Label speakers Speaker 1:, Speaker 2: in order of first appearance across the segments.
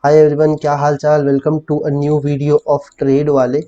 Speaker 1: Hi everyone, क्या हाल चाल। Welcome to a new video of trade वाले।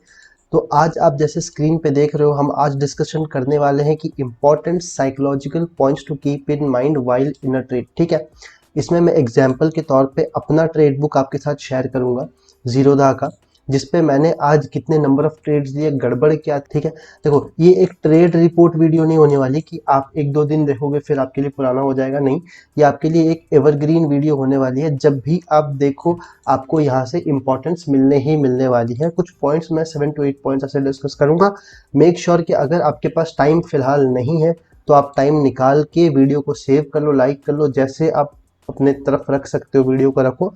Speaker 1: तो आज आप जैसे स्क्रीन पे देख रहे हो, हम आज डिस्कशन करने वाले हैं कि important psychological points to keep in mind while in a trade. ठीक है, इसमें मैं एग्जांपल के तौर पे अपना ट्रेड बुक आपके साथ शेयर करूंगा, जीरोधा का, जिसपे मैंने आज कितने नंबर ऑफ ट्रेड्स दिए, गड़बड़ क्या। ठीक है, देखो ये एक ट्रेड रिपोर्ट वीडियो नहीं होने वाली कि आप एक दो दिन देखोगे फिर आपके लिए पुराना हो जाएगा, नहीं। ये आपके लिए एक एवरग्रीन वीडियो होने वाली है। जब भी आप देखो आपको यहाँ से इंपॉर्टेंस मिलने ही मिलने वाली है। कुछ पॉइंट्स मैं 7 to 8 पॉइंट्स ऐसे डिस्कस करूंगा। मेक श्योर कि अगर आपके पास टाइम फिलहाल नहीं है तो आप टाइम निकाल के वीडियो को सेव कर लो, लाइक कर लो, जैसे आप अपने तरफ रख सकते हो वीडियो को रखो,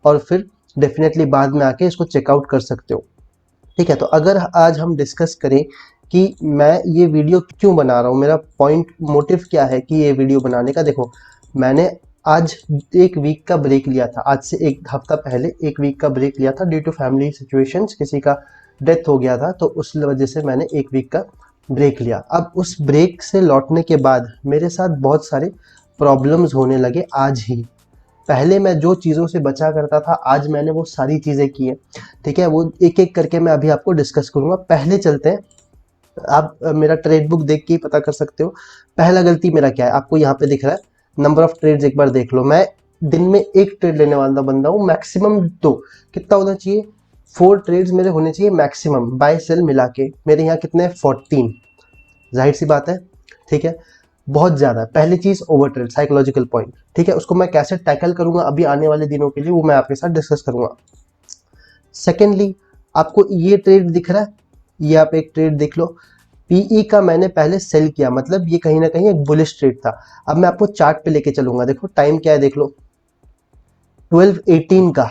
Speaker 1: और फिर डेफिनेटली बाद में आके इसको चेकआउट कर सकते हो। ठीक है, तो अगर आज हम डिस्कस करें कि मैं ये वीडियो क्यों बना रहा हूँ, मेरा पॉइंट मोटिव क्या है कि ये वीडियो बनाने का। देखो, मैंने आज एक वीक का ब्रेक लिया था, आज से एक हफ्ता पहले एक वीक का ब्रेक लिया था ड्यू टू फैमिली सिचुएशंस। किसी का डेथ हो गया था तो उस वजह से मैंने एक वीक का ब्रेक लिया। अब उस ब्रेक से लौटने के बाद मेरे साथ बहुत सारे प्रॉब्लम्स होने लगे आज ही। पहले मैं जो चीज़ों से बचा करता था, आज मैंने वो सारी चीज़ें की हैं। ठीक है, वो एक एक करके मैं अभी आपको डिस्कस करूंगा। पहले चलते हैं, आप मेरा ट्रेड बुक देख के ही पता कर सकते हो पहला गलती मेरा क्या है। आपको यहाँ पे दिख रहा है नंबर ऑफ ट्रेड्स, एक बार देख लो। मैं दिन में एक ट्रेड लेने वाला बंदा हूँ, मैक्सिमम दो। कितना होना चाहिए? 4 ट्रेड्स मेरे होने चाहिए मैक्सिमम, बाय सेल मिला के। मेरे यहाँ कितने? 14। जाहिर सी बात है, ठीक है, बहुत ज़्यादा है। पहली चीज़ ओवर ट्रेड, साइकोलॉजिकल पॉइंट। ठीक है, उसको मैं कैसे टैकल करूंगा अभी आने वाले दिनों के लिए, वो मैं आपके साथ डिस्कस करूंगा। सेकेंडली, आपको ये ट्रेड दिख रहा है, ये आप एक ट्रेड देख लो। पीई का मैंने पहले सेल किया, मतलब ये कहीं ना कहीं एक बुलिश ट्रेड था। अब मैं आपको चार्ट पे लेके चलूंगा। देखो टाइम क्या है, देख लो 12:18 का,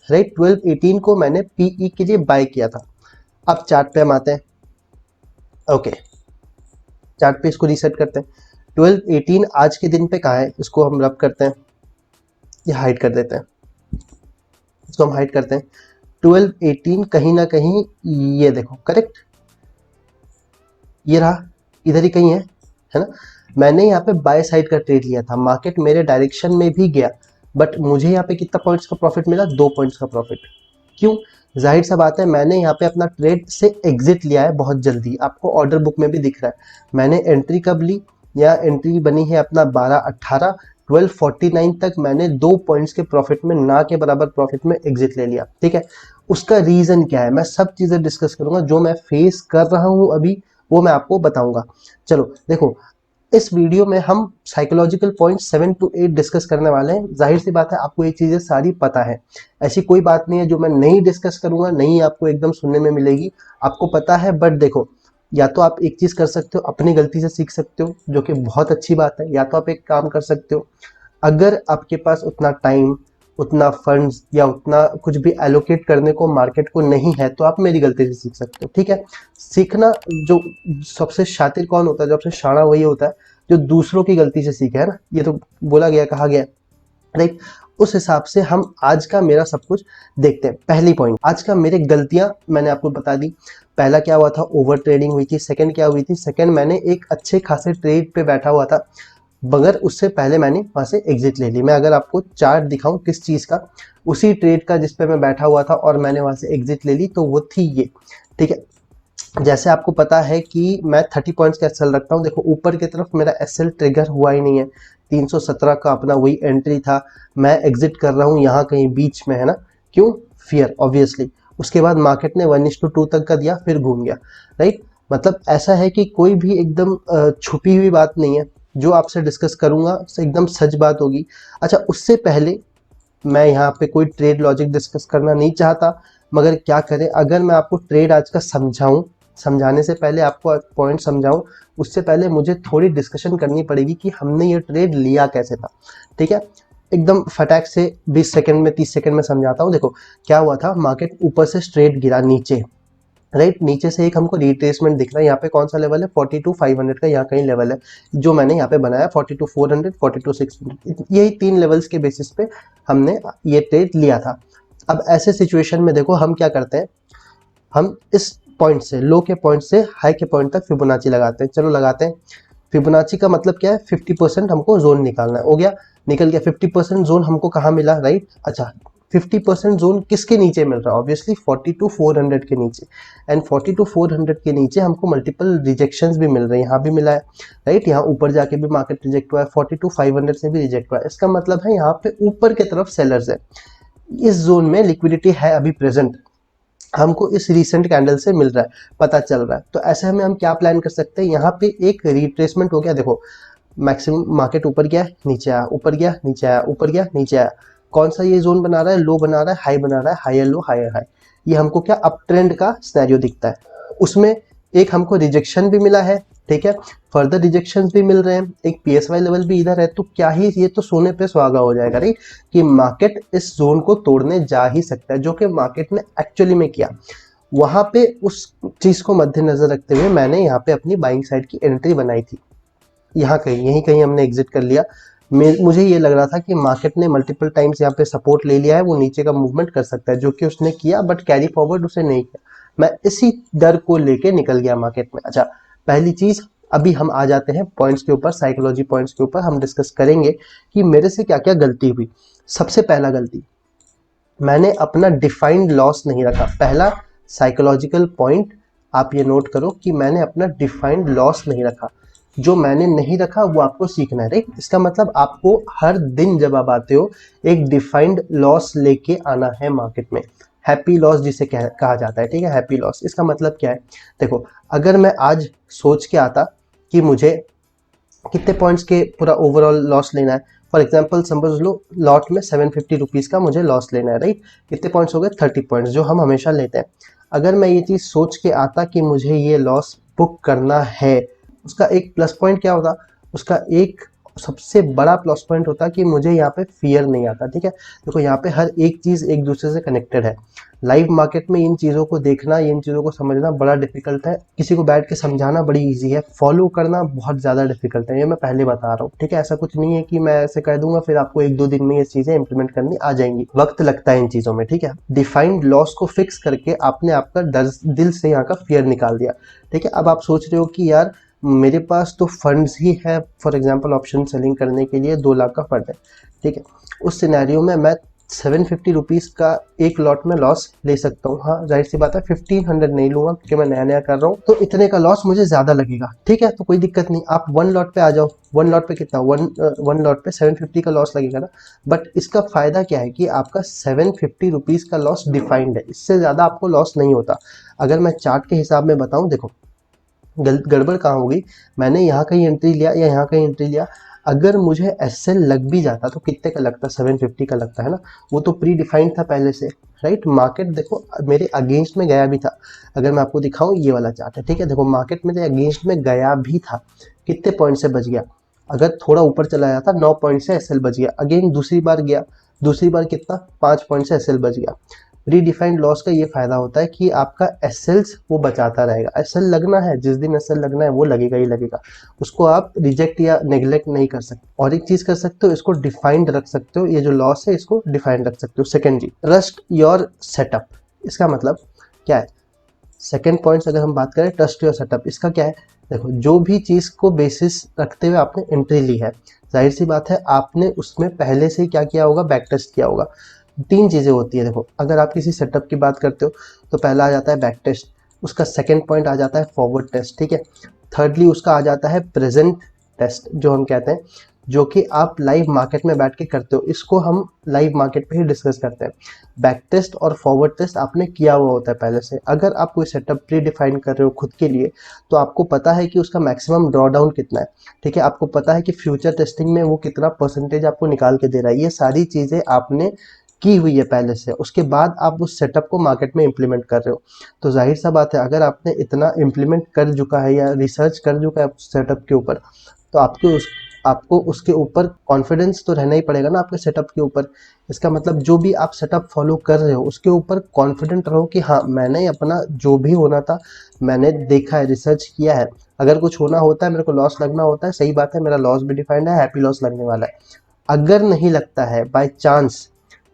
Speaker 1: राइट। 12:18 को मैंने पीई के लिए बाय किया था। अब चार्ट पे हम आते हैं। ओके, चार्ट पे इसको रीसेट करते हैं। 12:18 आज के दिन पे कहाँ है, इसको हम रब करते हैं, ये हाइड कर देते हैं, इसको हम हाइड करते हैं। 12:18 कहीं ना कहीं, ये देखो करेक्ट, ये रहा, इधर ही कहीं है ना। मैंने यहाँ पे बाय साइड का ट्रेड लिया था, मार्केट मेरे डायरेक्शन में भी गया, बट मुझे यहाँ पे कितना पॉइंट्स का प्रॉफिट मिला? 2 पॉइंट्स का प्रॉफिट। क्यों? जाहिर सा बात है, मैंने यहाँ पे अपना ट्रेड से एग्जिट लिया है बहुत जल्दी। आपको ऑर्डर बुक में भी दिख रहा है मैंने एंट्री कब ली। या एंट्री बनी है अपना 12:18, 12:49 तक मैंने 2 पॉइंट्स के प्रॉफिट में, ना के बराबर प्रॉफिट में एग्जिट ले लिया। ठीक है, उसका रीजन क्या है मैं सब चीजें डिस्कस करूंगा। जो मैं फेस कर रहा हूं अभी वो मैं आपको बताऊंगा। चलो देखो, इस वीडियो में हम साइकोलॉजिकल पॉइंट 7 to 8 डिस्कस करने वाले हैं। जाहिर सी बात है आपको ये चीजें सारी पता है, ऐसी कोई बात नहीं है जो मैं नहीं डिस्कस करूंगा, नहीं आपको एकदम सुनने में मिलेगी, आपको पता है। बट देखो, या तो आप एक चीज कर सकते हो, अपनी गलती से सीख सकते हो, जो कि बहुत अच्छी बात है। या तो आप एक काम कर सकते हो, अगर आपके पास उतना टाइम, उतना फंड्स या उतना कुछ भी एलोकेट करने को मार्केट को नहीं है, तो आप मेरी गलती से सीख सकते हो। ठीक है, सीखना, जो सबसे शातिर कौन होता है, जो सबसे शाना वही होता है जो दूसरों की गलती से सीखे, है ना। ये तो बोला गया, कहा गया, राइट। उस हिसाब से हम आज का मेरा सब कुछ देखते हैं। पहली पॉइंट, आज का मेरे गलतियां मैंने आपको बता दी। पहला क्या हुआ था? ओवर ट्रेडिंग हुई थी। सेकंड क्या हुई थी? सेकंड, मैंने एक अच्छे खासे ट्रेड पे बैठा हुआ था, मगर उससे पहले मैंने वहां से एग्जिट ले ली। मैं अगर आपको चार्ट दिखाऊं किस चीज का, उसी ट्रेड का जिस पे मैं बैठा हुआ था और मैंने वहां से एग्जिट ले ली, तो वो थी ये। ठीक है, जैसे आपको पता है कि मैं 30 पॉइंट्स का एसएल रखता हूँ। देखो ऊपर की तरफ मेरा एसएल ट्रिगर हुआ ही नहीं है, 317 का अपना वही एंट्री था। मैं एग्जिट कर रहा हूँ यहाँ कहीं बीच में, है ना। क्यों? Fear, obviously. उसके बाद मार्केट ने 1:2 तक का दिया, फिर घूम गया, राइट। मतलब ऐसा है कि कोई भी एकदम छुपी हुई बात नहीं है, जो आपसे डिस्कस करूंगा एकदम सच बात होगी। अच्छा, उससे पहले मैं यहाँ पे कोई ट्रेड लॉजिक डिस्कस करना नहीं चाहता, मगर क्या करें, अगर मैं आपको ट्रेड आज का समझाऊं, समझाने से पहले आपको पॉइंट समझाऊं, उससे पहले मुझे थोड़ी डिस्कशन करनी पड़ेगी कि हमने ये ट्रेड लिया कैसे था। ठीक है, एकदम फटाक से 20 सेकंड में, 30 सेकंड में समझाता हूँ। देखो क्या हुआ था, मार्केट ऊपर से स्ट्रेट गिरा नीचे, राइट। नीचे से एक हमको रिट्रेसमेंट दिख रहा है। यहाँ पे कौन सा लेवल है? 42,500 का यहाँ कहीं लेवल है, जो मैंने यहाँ पे बनाया 42,400, 42,600, यही 3 लेवल्स के बेसिस पे हमने ये ट्रेड लिया था। अब ऐसे सिचुएशन में देखो हम क्या करते हैं, हम इस पॉइंट से, लो के पॉइंट से हाई के पॉइंट तक फिबोनाची लगाते हैं। चलो लगाते हैं। फिबोनाची का मतलब क्या है? 50% हमको जोन निकालना है। हो गया, निकल गया 50% जोन हमको कहाँ मिला, राइट। अच्छा, 50% जोन किसके नीचे मिल रहा है, ऑब्वियसली 42,400 के नीचे। एंड 42,400 के नीचे हमको मल्टीपल रिजेक्शंस भी मिल रहे हैं, यहाँ भी मिला है राइट, यहाँ ऊपर जाके भी मार्केट रिजेक्ट हुआ है, 42,500 से भी रिजेक्ट हुआ है। इसका मतलब है यहाँ पे ऊपर की तरफ सेलर्स है, इस जोन में लिक्विडिटी है अभी प्रेजेंट, हमको इस रीसेंट कैंडल से मिल रहा है, पता चल रहा है। तो ऐसे में हम क्या प्लान कर सकते हैं, यहाँ पे एक रिट्रेसमेंट हो गया, देखो मैक्सिमम मार्केट ऊपर गया नीचे आया, ऊपर गया नीचे आया, ऊपर गया नीचे आया, कौन सा ये जोन बना रहा है, लो बना रहा है, हाई बना रहा है, हायर लो हायर हाई, ये हमको क्या अप ट्रेंड का सिनेरियो दिखता है। उसमें एक हमको रिजेक्शन भी मिला है, ठीक है, फर्दर रिजेक्शंस भी मिल रहे हैं, एक पीएसवाई लेवल भी इधर है, तो क्या ही ये तो सोने पे सुहागा हो जाएगा राइट, कि मार्केट इस जोन को तोड़ने जा ही सकता है, जो कि मार्केट ने एक्चुअली में किया। वहां पे उस चीज को मद्देनजर रखते हुए मैंने यहाँ पे अपनी बाइंग साइड की एंट्री बनाई थी, यहाँ कहीं यहीं कहीं हमने एग्जिट कर लिया। मुझे ये लग रहा था कि मार्केट ने मल्टीपल टाइम्स यहाँ पे सपोर्ट ले लिया है, वो नीचे का मूवमेंट कर सकता है, जो कि उसने किया, बट कैरी फॉरवर्ड उसे नहीं किया। मैं इसी डर को लेके निकल गया मार्केट में। अच्छा, पहली चीज, अभी हम आ जाते हैं पॉइंट्स के ऊपर, साइकोलॉजी पॉइंट्स के ऊपर हम डिस्कस करेंगे कि मेरे से क्या क्या गलती हुई। सबसे पहला गलती, मैंने अपना डिफाइंड लॉस नहीं रखा। पहला साइकोलॉजिकल पॉइंट आप ये नोट करो कि मैंने अपना डिफाइंड लॉस नहीं रखा। जो मैंने नहीं रखा वो आपको सीखना है राइट। इसका मतलब आपको हर दिन जब आप आते हो एक डिफाइंड लॉस लेके आना है मार्केट में, हैप्पी लॉस जिसे कहा जाता है, ठीक है, हैप्पी लॉस। इसका मतलब क्या है, देखो अगर मैं आज सोच के आता कि मुझे कितने पॉइंट्स के पूरा ओवरऑल लॉस लेना है, फॉर एग्जाम्पल समझ लो लॉट में 750 रुपीज़ का मुझे लॉस लेना है राइट, कितने पॉइंट्स हो गए, 30 पॉइंट्स, जो हम हमेशा लेते हैं। अगर मैं ये चीज़ सोच के आता कि मुझे ये लॉस बुक करना है, उसका एक प्लस पॉइंट क्या होता, उसका एक सबसे बड़ा प्लस पॉइंट होता कि मुझे यहाँ पे फियर नहीं आता, ठीक है। देखो यहाँ पे हर एक चीज़ एक दूसरे से कनेक्टेड है। लाइव मार्केट में इन चीज़ों को देखना, इन चीज़ों को समझना बड़ा डिफिकल्ट है, किसी को बैठ के समझाना बड़ी इजी है, फॉलो करना बहुत ज़्यादा डिफिकल्ट है, ये मैं पहले बता रहा हूँ, ठीक है। ऐसा कुछ नहीं है कि मैं ऐसे कह दूंगा फिर आपको 1-2 दिन में ये चीज़ें इंप्लीमेंट करनी आ जाएंगी, वक्त लगता है इन चीज़ों में, ठीक है। डिफाइंड लॉस को फिक्स करके आपने आपका दिल से यहाँ का फियर निकाल दिया, ठीक है। अब आप सोच रहे हो कि यार मेरे पास तो फंड्स ही है, फॉर एग्जांपल ऑप्शन सेलिंग करने के लिए 2 लाख का फंड है, ठीक है। उस सिनेरियो में मैं 750 रुपीज़ का एक लॉट में लॉस ले सकता हूँ। हाँ जाहिर सी बात है 1500 नहीं लूंगा क्योंकि मैं नया नया कर रहा हूँ, तो इतने का लॉस मुझे ज़्यादा लगेगा, ठीक है। तो कोई दिक्कत नहीं, आप 1 लॉट पे आ जाओ। 1 लॉट पे कितना, वन लॉट पे 750 का लॉस लगेगा ना, बट इसका फ़ायदा क्या है कि आपका 750 रुपीज़ का लॉस डिफाइंड है, इससे ज़्यादा आपको लॉस नहीं होता। अगर मैं चार्ट के हिसाब में बताऊँ, देखो गड़बड़ कहाँ होगी, मैंने यहाँ कहीं एंट्री लिया या यहाँ कहीं एंट्री लिया, अगर मुझे एसएल लग भी जाता तो कितने का लगता, 750 का लगता है ना, वो तो प्री डिफाइंड था पहले से राइट। मार्केट देखो मेरे अगेंस्ट में गया भी था, अगर मैं आपको दिखाऊं ये वाला चार्ट है, ठीक है। देखो मार्केट मेरे अगेंस्ट में गया भी था, कितने पॉइंट से बच गया, अगर थोड़ा ऊपर चला जाता 9 पॉइंट से एसएल बच गया। अगेन दूसरी बार गया, दूसरी बार कितना, 5 पॉइंट से एसएल बच गया। रीडिफाइंड लॉस का ये फायदा होता है कि आपका एसएल्स वो बचाता रहेगा, एसएल लगना है, जिस दिन एसएल लगना है वो लगेगा ही लगेगा, उसको आप रिजेक्ट या नेग्लेक्ट नहीं कर सकते। और एक चीज कर सकते हो, इसको डिफाइंड रख सकते हो, ये जो लॉस है इसको डिफाइंड रख सकते हो। सेकेंड जी, ट्रस्ट योर सेटअप, इसका मतलब क्या है, सेकेंड पॉइंट्स अगर हम बात करें ट्रस्ट योर सेटअप, इसका क्या है, देखो जो भी चीज को बेसिस रखते हुए आपने एंट्री ली है, जाहिर सी बात है आपने उसमें पहले से क्या किया होगा, बैक टेस्ट किया होगा। 3 चीज़ें होती है, देखो अगर आप किसी सेटअप की बात करते हो तो पहला आ जाता है बैक टेस्ट, उसका सेकंड पॉइंट आ जाता है फॉरवर्ड टेस्ट, ठीक है। थर्डली उसका आ जाता है प्रेजेंट टेस्ट जो हम कहते हैं, जो कि आप लाइव मार्केट में बैठ के करते हो, इसको हम लाइव मार्केट पे ही डिस्कस करते हैं। बैक टेस्ट और फॉरवर्ड टेस्ट आपने किया हुआ होता है पहले से। अगर आप कोई सेटअप प्री डिफाइन कर रहे हो खुद के लिए तो आपको पता है कि उसका मैक्सिमम ड्रॉ डाउन कितना है, ठीक है। आपको पता है कि फ्यूचर टेस्टिंग में वो कितना परसेंटेज आपको निकाल के दे रहा है, ये सारी चीज़ें आपने की हुई है पहले से, उसके बाद आप उस सेटअप को मार्केट में इंप्लीमेंट कर रहे हो। तो जाहिर सा बात है अगर आपने इतना इंप्लीमेंट कर चुका है या रिसर्च कर चुका है सेटअप के ऊपर, तो आपको उसके ऊपर कॉन्फिडेंस तो रहना ही पड़ेगा ना आपके सेटअप के ऊपर। इसका मतलब जो भी आप सेटअप फॉलो कर रहे हो उसके ऊपर कॉन्फिडेंट रहो कि हाँ मैंने अपना जो भी होना था मैंने देखा है, रिसर्च किया है। अगर कुछ होना होता है, मेरे को लॉस लगना होता है, सही बात है, मेरा लॉस भी डिफाइंड है, हैप्पी लॉस लगने वाला है। अगर नहीं लगता है बाय चांस,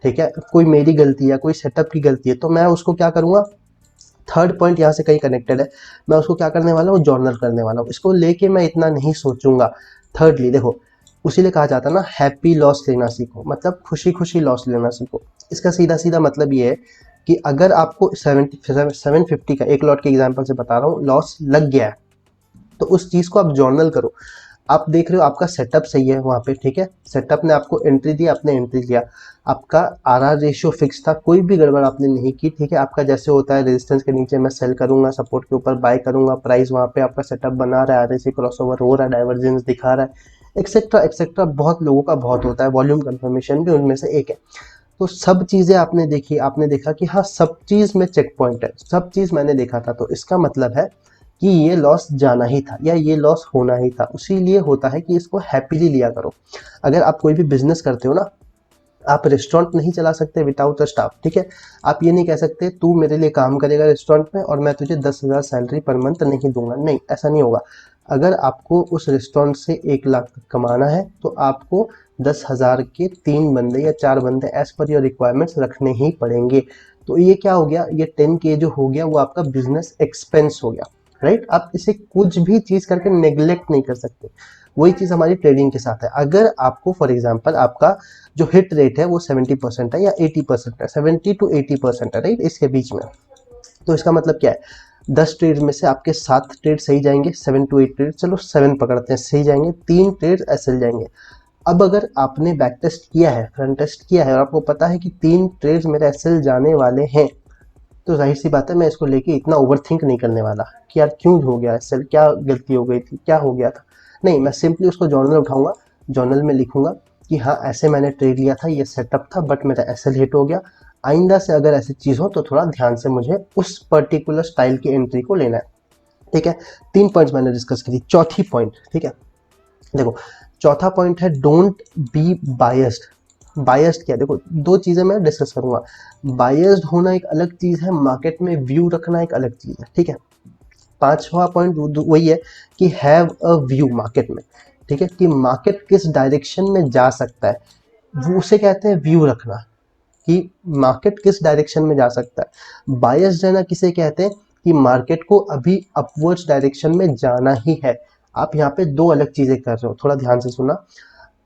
Speaker 1: ठीक है, कोई मेरी गलती है, कोई सेटअप की गलती है, तो मैं उसको क्या करूँगा, थर्ड पॉइंट यहाँ से कहीं कनेक्टेड है, मैं उसको क्या करने वाला हूँ, जर्नल करने वाला हूँ। इसको लेके मैं इतना नहीं सोचूंगा। थर्डली देखो उसी लिए कहा जाता है ना, हैप्पी लॉस लेना सीखो, मतलब खुशी खुशी लॉस लेना सीखो। इसका सीधा सीधा मतलब ये है कि अगर आपको 750 का, एक लॉट के एग्जांपल से बता रहा हूँ, लॉस लग गया है, तो उस चीज़ को आप जर्नल करो। आप देख रहे हो आपका सेटअप सही है वहाँ पे, ठीक है, सेटअप ने आपको एंट्री दी, आपने एंट्री लिया, आपका आरआर रेशियो फिक्स था, कोई भी गड़बड़ आपने नहीं की, ठीक है। आपका जैसे होता है रेजिस्टेंस के नीचे मैं सेल करूंगा, सपोर्ट के ऊपर बाय करूंगा, प्राइस वहाँ पे आपका सेटअप बना रहा है, आरएसआई क्रॉसओवर हो रहा है, डाइवर्जेंस दिखा रहा है, एक्सेट्रा एक्सेट्रा, बहुत लोगों का बहुत होता है, वॉल्यूम कंफर्मेशन भी उनमें से एक है। तो सब चीज़ें आपने देखी, आपने देखा कि हाँ सब चीज़ में चेक पॉइंट है, सब चीज़ मैंने देखा था, तो इसका मतलब है कि ये लॉस जाना ही था या ये लॉस होना ही था। उसीलिए होता है कि इसको हैप्पीली लिया करो। अगर आप कोई भी बिजनेस करते हो ना, आप रेस्टोरेंट नहीं चला सकते विदाउट अ स्टाफ, ठीक है। आप ये नहीं कह सकते तू मेरे लिए काम करेगा रेस्टोरेंट में और मैं तुझे 10,000 सैलरी पर मंथ नहीं दूंगा, नहीं, ऐसा नहीं होगा। अगर आपको उस रेस्टोरेंट से 1 लाख तक कमाना है तो आपको 10,000 के 3 बंदे या 4 बंदे एज पर योर रिक्वायरमेंट्स रखने ही पड़ेंगे। तो ये क्या हो गया, ये 10K जो हो गया वो आपका बिजनेस एक्सपेंस हो गया, राइट। आप इसे कुछ भी चीज करके नेग्लेक्ट नहीं कर सकते। वही चीज हमारी ट्रेडिंग के साथ है। अगर आपको फॉर एग्जांपल आपका जो हिट रेट है वो 70% है या 80% है, 70 to 80% है, राइट, इसके बीच में, तो इसका मतलब क्या है, 10 ट्रेड में से आपके 7 ट्रेड सही जाएंगे, 7 to 8 ट्रेड, चलो 7 पकड़ते हैं, सही जाएंगे, 3 ट्रेड ऐसे जाएंगे। अब अगर आपने बैक टेस्ट किया है, फ्रंट टेस्ट किया है और आपको पता है कि 3 ट्रेड्स मेरे एसएल जाने वाले हैं, तो जाहिर सी बात है मैं इसको लेके इतना ओवर थिंक नहीं करने वाला कि यार क्यों हो गया एसएल, क्या गलती हो गई थी, क्या हो गया था। नहीं, मैं सिंपली उसको जर्नल उठाऊंगा, जर्नल में लिखूंगा कि हाँ ऐसे मैंने ट्रेड लिया था, ये सेटअप था, बट मेरा एसएल हिट हो गया। आइंदा से अगर ऐसी चीज़ हो तो थोड़ा ध्यान से मुझे उस पर्टिकुलर स्टाइल की एंट्री को लेना है, ठीक है। 3 पॉइंट्स मैंने डिस्कस करी, चौथी पॉइंट, ठीक है, देखो चौथा पॉइंट है डोंट बी बायस्ड। बायस्ड क्या है, देखो 2 चीज़ें मैं डिस्कस करूंगा। बायस्ड होना एक अलग चीज़ है, मार्केट में व्यू रखना एक अलग चीज़ है, ठीक है। 5वां पॉइंट वही है कि हैव अ व्यू मार्केट में, ठीक है, कि मार्केट किस डायरेक्शन में जा सकता है, वो उसे कहते हैं व्यू रखना, कि मार्केट किस डायरेक्शन में जा सकता है। बायस्ड रहना किसे कहते हैं, कि मार्केट को अभी अपवर्ड्स डायरेक्शन में जाना ही है। आप यहाँ पे 2 अलग चीजें कर रहे हो, थोड़ा ध्यान से सुना।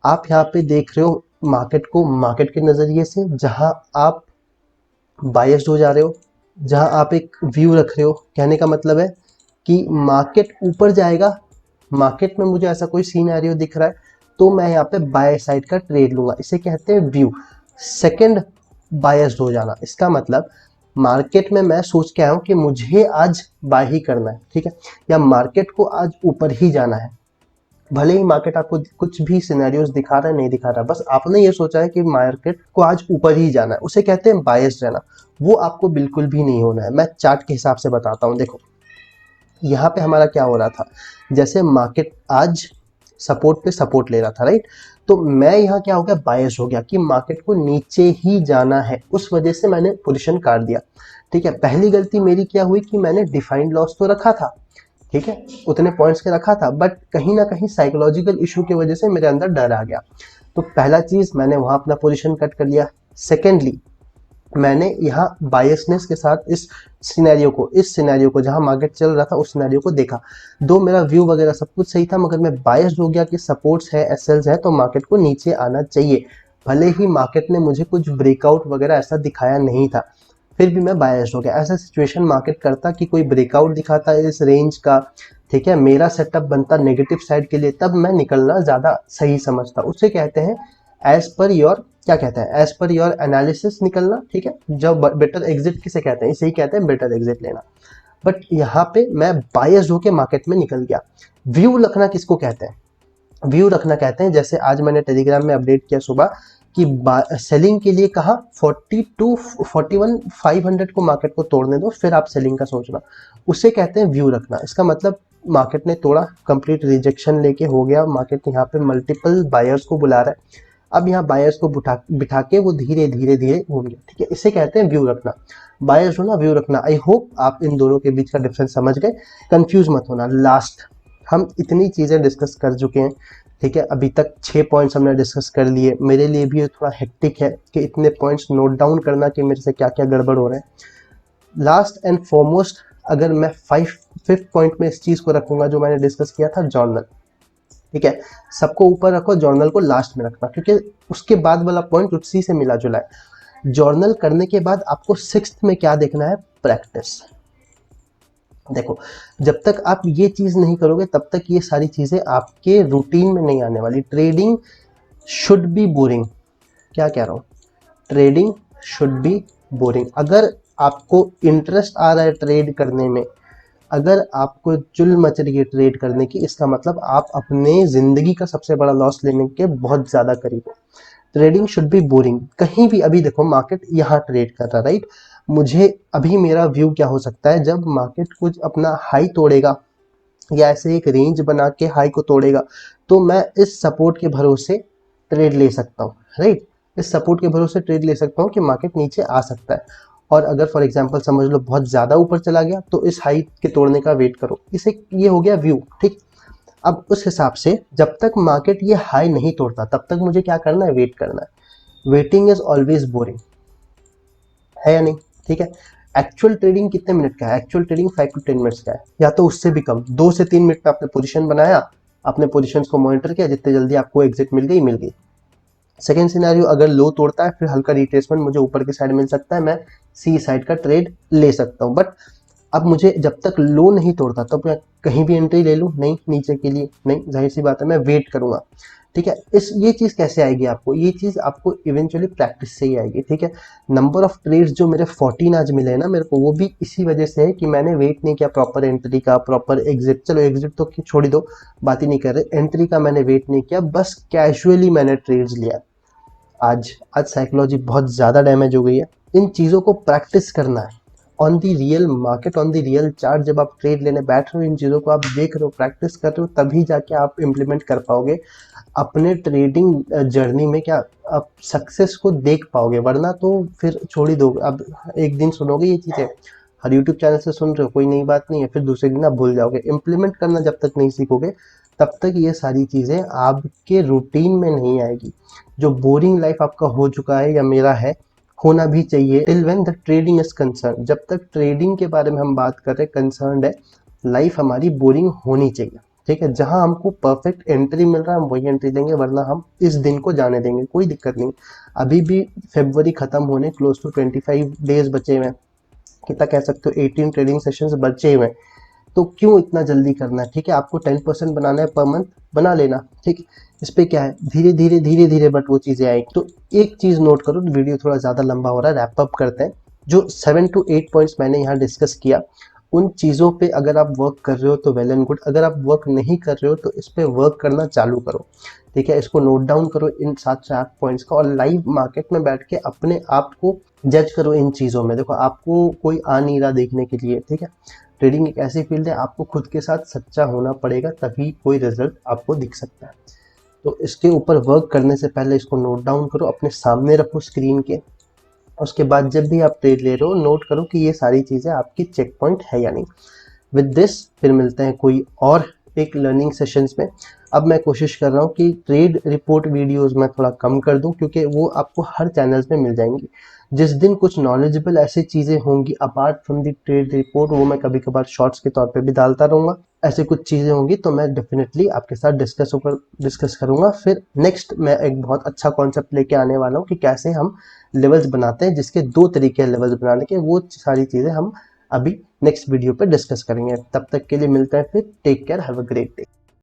Speaker 1: आप यहाँ पे देख रहे हो मार्केट को मार्केट के नजरिए से, जहां आप बायस्ड हो जा रहे हो, जहां आप एक व्यू रख रहे हो। कहने का मतलब है कि मार्केट ऊपर जाएगा, मार्केट में मुझे ऐसा कोई सीनैरियो दिख रहा है तो मैं यहाँ पे बाय साइड का ट्रेड लूंगा, इसे कहते हैं व्यू। सेकंड, बायस्ड हो जाना, इसका मतलब मार्केट में मैं सोच के आया हूँ कि मुझे आज बाय ही करना है, ठीक है, या मार्केट को आज ऊपर ही जाना है। भले ही मार्केट आपको कुछ भी सिनेरियोस दिखा रहा है, नहीं दिखा रहा, बस आपने ये सोचा है कि मार्केट को आज ऊपर ही जाना है, उसे कहते हैं बायस्ड रहना। वो आपको बिल्कुल भी नहीं होना है। मैं चार्ट के हिसाब से बताता हूँ, देखो यहाँ पे हमारा क्या हो रहा था, जैसे मार्केट आज सपोर्ट पे सपोर्ट ले रहा था, राइट, तो मैं यहाँ क्या हो गया, बायस हो गया कि मार्केट को नीचे ही जाना है, उस वजह से मैंने पोजीशन काट दिया, ठीक है। पहली गलती मेरी क्या हुई कि मैंने डिफाइंड लॉस तो रखा था, ठीक है, उतने पॉइंट्स के रखा था, बट कहीं ना कहीं साइकोलॉजिकल इशू की वजह से मेरे अंदर डर आ गया। तो पहला चीज मैंने वहां अपना पोजीशन कट कर लिया। सेकेंडली, मैंने यहाँ बायसनेस के साथ इस सिनेरियो को जहाँ मार्केट चल रहा था उस सिनेरियो को देखा। दो मेरा व्यू वगैरह सब कुछ सही था, मगर मैं बायस्ड हो गया कि सपोर्ट्स है, एसएल्स है, तो मार्केट को नीचे आना चाहिए। भले ही मार्केट ने मुझे कुछ ब्रेकआउट वगैरह ऐसा दिखाया नहीं था, फिर भी मैं बायस्ड हो गया। ऐसा सिचुएशन मार्केट करता कि कोई ब्रेकआउट दिखाता है इस रेंज का, ठीक है, मेरा सेटअप बनता नेगेटिव साइड के लिए, तब मैं निकलना ज़्यादा सही समझता। उसे कहते हैं एज पर योर, क्या कहते हैं, एज पर योर एनालिसिस निकलना, ठीक है। जब बेटर एग्जिट किसे कहते हैं, इसे ही कहते हैं बेटर एग्जिट लेना। बट यहाँ पे मैं बायस्ड होके मार्केट में निकल गया। व्यू रखना किसको कहते हैं, व्यू रखना कहते हैं, जैसे आज मैंने टेलीग्राम में अपडेट किया सुबह कि सेलिंग के लिए कहा 42-41-500 को मार्केट को तोड़ने दो, फिर आप सेलिंग का सोचना, उसे कहते हैं व्यू रखना। इसका मतलब मार्केट ने तोड़ा, कंप्लीट रिजेक्शन लेके हो गया, मार्केट यहाँ पे मल्टीपल बायर्स को बुला रहा है, अब यहाँ बायर्स को बिठा के वो धीरे धीरे धीरे घूम गया, ठीक है, इसे कहते हैं व्यू रखना। बायर्स होना, व्यू रखना। आई होप आप इन दोनों के बीच का डिफरेंस समझ गए, कंफ्यूज मत होना। लास्ट, हम इतनी चीजें डिस्कस कर चुके हैं, ठीक है, अभी तक 6 पॉइंट्स हमने डिस्कस कर लिए। मेरे लिए भी थोड़ा हेक्टिक है कि इतने पॉइंट्स नोट डाउन करना कि मेरे से क्या क्या गड़बड़ हो रहे हैं। लास्ट एंड फॉरमोस्ट, अगर मैं 5th पॉइंट में इस चीज को रखूंगा जो मैंने डिस्कस किया था, जर्नल, ठीक है, सबको ऊपर रखो, जर्नल को लास्ट में रखना, क्योंकि उसके बाद वाला पॉइंट उसी से मिला जुला है। जर्नल करने के बाद आपको 6th में क्या देखना है, प्रैक्टिस। देखो, जब तक आप ये चीज नहीं करोगे तब तक ये सारी चीजें आपके रूटीन में नहीं आने वाली। ट्रेडिंग शुड बी बोरिंग, क्या कह रहा हूँ, ट्रेडिंग शुड बी बोरिंग। अगर आपको इंटरेस्ट आ रहा है ट्रेड करने में, अगर आपको चुल मच रही है ट्रेड करने की, इसका मतलब आप अपने जिंदगी का सबसे बड़ा लॉस लेने के बहुत ज्यादा करीब हो। Trading should be boring. कहीं भी अभी देखो मार्केट यहाँ ट्रेड कर रहा है, राइट, मुझे अभी मेरा व्यू क्या हो सकता है, जब मार्केट कुछ अपना हाई तोड़ेगा या ऐसे एक रेंज बना के हाई को तोड़ेगा, तो मैं इस सपोर्ट के भरोसे ट्रेड ले सकता हूँ, राइट, इस सपोर्ट के भरोसे ट्रेड ले सकता हूँ कि मार्केट नीचे आ सकता है। और अगर फॉर एग्जांपल समझ लो बहुत ज़्यादा ऊपर चला गया, तो इस हाई के तोड़ने का वेट करो। इसे ये हो गया व्यू, ठीक। अब उस हिसाब से जब तक मार्केट ये हाई नहीं तोड़ता तब तक मुझे क्या करना है, वेट करना है। वेटिंग इज ऑलवेज बोरिंग, है या नहीं, ठीक है। एक्चुअल ट्रेडिंग कितने मिनट का है, एक्चुअल ट्रेडिंग 5 to 10 मिनट्स का है, या तो उससे भी कम। 2 से 3 मिनट में आपने पोजीशन बनाया, अपने पोजीशंस को मॉनिटर किया, जितने जल्दी आपको एग्जिट मिल गई मिल गई। सेकेंड सिनेरियो, अगर लो तोड़ता है फिर हल्का रिट्रेसमेंट मुझे ऊपर की साइड मिल सकता है, मैं सी साइड का ट्रेड ले सकता हूँ। बट अब मुझे जब तक लो नहीं तोड़ता तब मैं कहीं भी एंट्री ले लूँ, नहीं, नीचे के लिए नहीं, जाहिर सी बात है मैं वेट करूंगा, ठीक है। ये चीज कैसे आएगी आपको, ये चीज आपको इवेंचुअली प्रैक्टिस से ही आएगी, ठीक है। नंबर ऑफ ट्रेड्स जो मेरे 14 आज मिले हैं ना मेरे को, वो भी इसी वजह से है कि मैंने वेट नहीं किया प्रॉपर एंट्री का, प्रॉपर एग्जिट, चलो एग्जिट तो छोड़ ही दो, बात ही नहीं कर रहे, एंट्री का मैंने वेट नहीं किया, बस कैजुअली मैंने ट्रेड्स लिया। आज आज साइकोलॉजी बहुत ज़्यादा डैमेज हो गई है। इन चीज़ों को प्रैक्टिस करना है on the real market, on the real chart. जब आप ट्रेड लेने बैठ रहे हो, इन चीज़ों को आप देख रहे हो, प्रैक्टिस कर रहे हो, तभी जाके आप इम्प्लीमेंट कर पाओगे अपने ट्रेडिंग जर्नी में, क्या आप सक्सेस को देख पाओगे। वरना तो फिर छोड़ ही दोगे। अब एक दिन सुनोगे ये चीज़ें, हर यूट्यूब चैनल से सुन रहे हो, कोई नई बात नहीं है, फिर दूसरे दिन आप भूल जाओगे। इम्प्लीमेंट करना जब तक नहीं सीखोगे तब तक ये सारी चीज़ें आपके रूटीन में नहीं आएगी। जो बोरिंग लाइफ आपका हो चुका है या मेरा है, होना भी चाहिए, till when the trading is concern. जब तक ट्रेडिंग के बारे में हम बात कर रहे हैं, कंसर्न है, लाइफ हमारी बोरिंग होनी चाहिए, ठीक है। जहां हमको परफेक्ट एंट्री मिल रहा है हम वही एंट्री देंगे, वरना हम इस दिन को जाने देंगे, कोई दिक्कत नहीं। अभी भी फरवरी खत्म होने क्लोज टू 25 डेज बचे हुए हैं, कितना कह सकते हो 18 ट्रेडिंग सेशंस बचे हुए हैं। तो क्यों इतना जल्दी करना है, ठीक है। आपको 10% बनाना है पर मंथ, बना लेना, ठीक। इस पे क्या है, धीरे धीरे धीरे धीरे बट वो चीज़ें आएगी। तो एक चीज़ नोट करो, वीडियो थोड़ा ज़्यादा लंबा हो रहा है, रैप अप करते हैं। जो 7 to 8 पॉइंट्स मैंने यहाँ डिस्कस किया, उन चीज़ों पे अगर आप वर्क कर रहे हो तो वेल एंड गुड, अगर आप वर्क नहीं कर रहे हो तो इस पे वर्क करना चालू करो, ठीक है। इसको नोट डाउन करो इन 7 से 8 पॉइंट्स का, और लाइव मार्केट में बैठ के अपने आप को जज करो इन चीज़ों में। देखो, आपको कोई आ नहीं रहा देखने के लिए, ठीक है। ट्रेडिंग एक ऐसी फील्ड है, आपको खुद के साथ सच्चा होना पड़ेगा, तभी कोई रिजल्ट आपको दिख सकता है। तो इसके ऊपर वर्क करने से पहले इसको नोट डाउन करो, अपने सामने रखो स्क्रीन के। उसके बाद जब भी आप ट्रेड ले रहे हो, नोट करो कि ये सारी चीज़ें आपकी चेक पॉइंट है या नहीं। विद दिस फिर मिलते हैं कोई और एक लर्निंग सेशंस में। अब मैं कोशिश कर रहा हूँ कि ट्रेड रिपोर्ट वीडियोस मैं थोड़ा कम कर दूं, क्योंकि वो आपको हर चैनल्स में मिल जाएंगी। जिस दिन कुछ नॉलेजेबल ऐसी चीज़ें होंगी apart from the trade report, वो मैं कभी कभार शॉर्ट्स के तौर पे भी डालता रहूँगा। ऐसे कुछ चीज़ें होंगी तो मैं डेफिनेटली आपके साथ डिस्कस करूँगा। फिर नेक्स्ट मैं एक बहुत अच्छा कॉन्सेप्ट लेके आने वाला हूँ कि कैसे हम लेवल्स बनाते हैं, जिसके 2 तरीके हैं लेवल्स बनाने के। वो सारी चीज़ें हम अभी नेक्स्ट वीडियो पे डिस्कस करेंगे। तब तक के लिए मिलते हैं फिर, take care, have a great day.